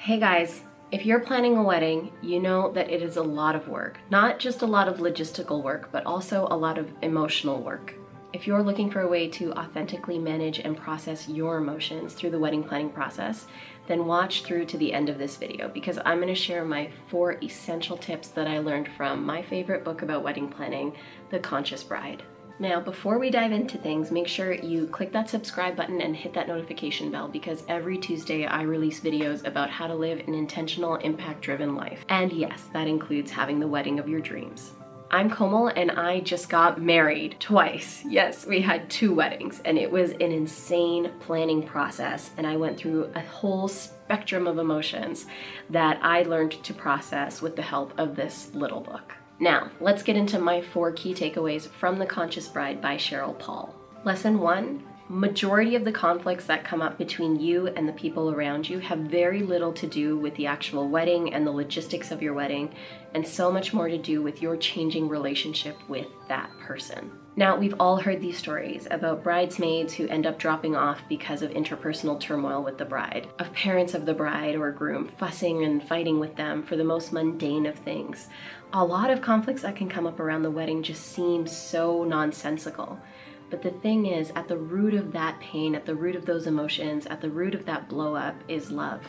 Hey guys, if you're planning a wedding, you know that it is a lot of work. Not just a lot of logistical work, but also a lot of emotional work. If you're looking for a way to authentically manage and process your emotions through the wedding planning process, then watch through to the end of this video because I'm going to share my 4 essential tips that I learned from my favorite book about wedding planning, The Conscious Bride. Now, before we dive into things, make sure you click that subscribe button and hit that notification bell because every Tuesday I release videos about how to live an intentional, impact-driven life. And yes, that includes having the wedding of your dreams. I'm Komal and I just got married twice. Yes, we had 2 weddings and it was an insane planning process and I went through a whole spectrum of emotions that I learned to process with the help of this little book. Now, let's get into my 4 key takeaways from The Conscious Bride by Sheryl Paul. Lesson 1, majority of the conflicts that come up between you and the people around you have very little to do with the actual wedding and the logistics of your wedding, and so much more to do with your changing relationship with that person. Now, we've all heard these stories about bridesmaids who end up dropping off because of interpersonal turmoil with the bride, of parents of the bride or groom fussing and fighting with them for the most mundane of things. A lot of conflicts that can come up around the wedding just seem so nonsensical. But the thing is, at the root of that pain, at the root of those emotions, at the root of that blow up is love.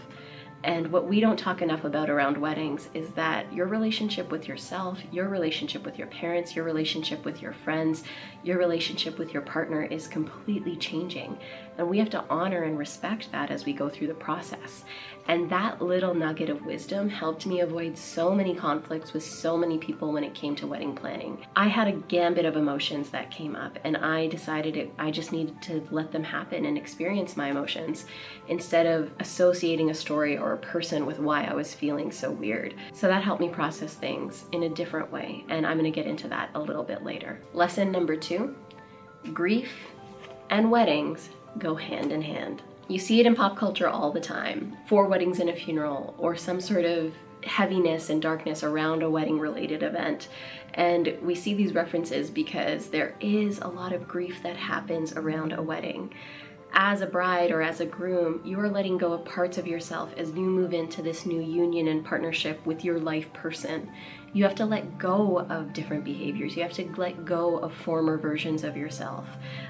And what we don't talk enough about around weddings is that your relationship with yourself, your relationship with your parents, your relationship with your friends, your relationship with your partner is completely changing. And we have to honor and respect that as we go through the process. And that little nugget of wisdom helped me avoid so many conflicts with so many people when it came to wedding planning. I had a gambit of emotions that came up and I decided I just needed to let them happen and experience my emotions instead of associating a story or a person with why I was feeling so weird. So that helped me process things in a different way, and I'm going to get into that a little bit later. Lesson number 2, grief and weddings go hand in hand. You see it in pop culture all the time. 4 weddings and a funeral, or some sort of heaviness and darkness around a wedding related event. And we see these references because there is a lot of grief that happens around a wedding. As a bride or as a groom, you are letting go of parts of yourself as you move into this new union and partnership with your life person. You have to let go of different behaviors. You have to let go of former versions of yourself,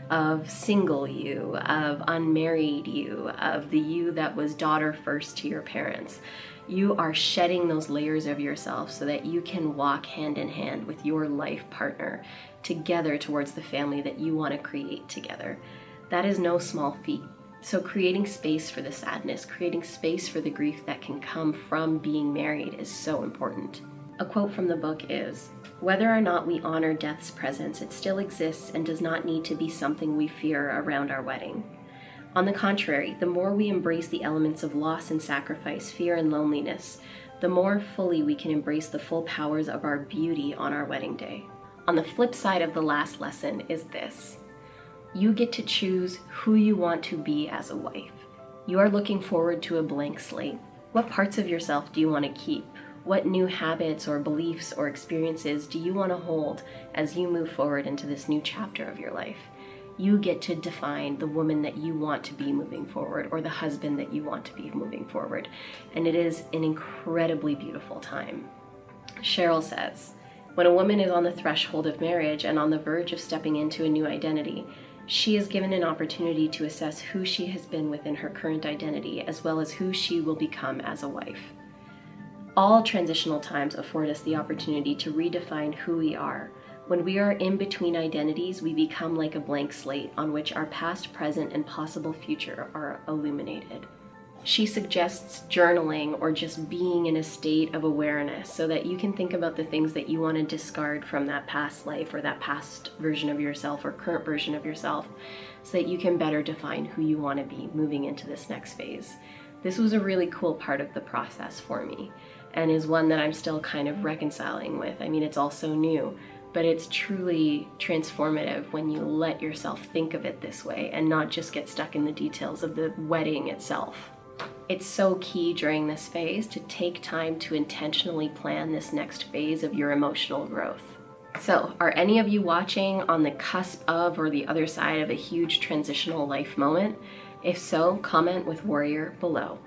of single you, of unmarried you, of the you that was daughter first to your parents. You are shedding those layers of yourself so that you can walk hand in hand with your life partner together towards the family that you want to create together. That is no small feat. So creating space for the sadness, creating space for the grief that can come from being married is so important. A quote from the book is, "Whether or not we honor death's presence, it still exists and does not need to be something we fear around our wedding. On the contrary, the more we embrace the elements of loss and sacrifice, fear and loneliness, the more fully we can embrace the full powers of our beauty on our wedding day." On the flip side of the last lesson is this. You get to choose who you want to be as a wife. You are looking forward to a blank slate. What parts of yourself do you want to keep? What new habits or beliefs or experiences do you want to hold as you move forward into this new chapter of your life? You get to define the woman that you want to be moving forward or the husband that you want to be moving forward. And it is an incredibly beautiful time. Sheryl says, "When a woman is on the threshold of marriage and on the verge of stepping into a new identity, she is given an opportunity to assess who she has been within her current identity as well as who she will become as a wife. All transitional times afford us the opportunity to redefine who we are. When we are in between identities, we become like a blank slate on which our past, present, and possible future are illuminated." She suggests journaling or just being in a state of awareness so that you can think about the things that you want to discard from that past life or that past version of yourself or current version of yourself so that you can better define who you want to be moving into this next phase. This was a really cool part of the process for me and is one that I'm still kind of reconciling with. I mean, it's all so new, but it's truly transformative when you let yourself think of it this way and not just get stuck in the details of the wedding itself. It's so key during this phase to take time to intentionally plan this next phase of your emotional growth. So, are any of you watching on the cusp of or the other side of a huge transitional life moment? If so, comment with warrior below.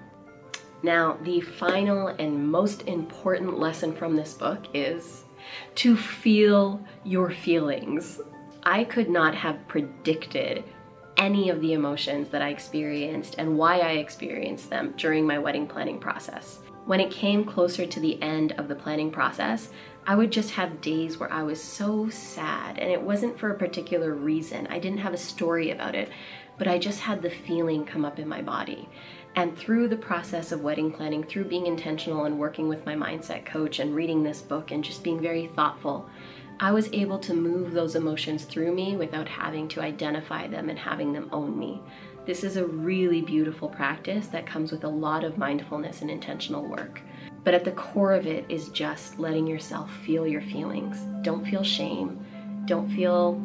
Now, the final and most important lesson from this book is to feel your feelings. I could not have predicted any of the emotions that I experienced and why I experienced them during my wedding planning process. When it came closer to the end of the planning process, I would just have days where I was so sad, and it wasn't for a particular reason. I didn't have a story about it, but I just had the feeling come up in my body. And through the process of wedding planning, through being intentional and working with my mindset coach and reading this book and just being very thoughtful, I was able to move those emotions through me without having to identify them and having them own me. This is a really beautiful practice that comes with a lot of mindfulness and intentional work. But at the core of it is just letting yourself feel your feelings. Don't feel shame. Don't feel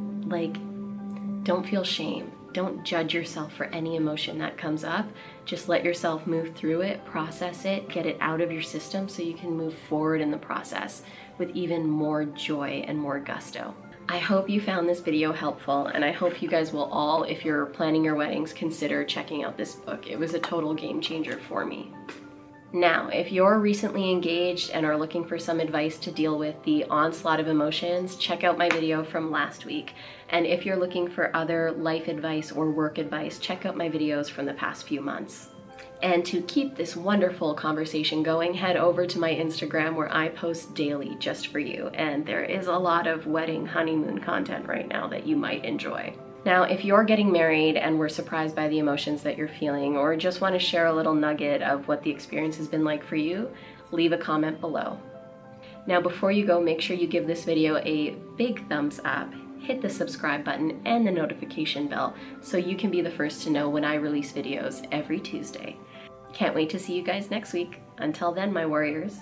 shame. Don't judge yourself for any emotion that comes up. Just let yourself move through it, process it, get it out of your system so you can move forward in the process with even more joy and more gusto. I hope you found this video helpful, and I hope you guys will all, if you're planning your weddings, consider checking out this book. It was a total game changer for me. Now, if you're recently engaged and are looking for some advice to deal with the onslaught of emotions, check out my video from last week. And if you're looking for other life advice or work advice, check out my videos from the past few months. And to keep this wonderful conversation going, head over to my Instagram where I post daily just for you. And there is a lot of wedding honeymoon content right now that you might enjoy. Now, if you're getting married and were surprised by the emotions that you're feeling, or just want to share a little nugget of what the experience has been like for you, leave a comment below. Now, before you go, make sure you give this video a big thumbs up, hit the subscribe button and the notification bell so you can be the first to know when I release videos every Tuesday. Can't wait to see you guys next week. Until then, my warriors.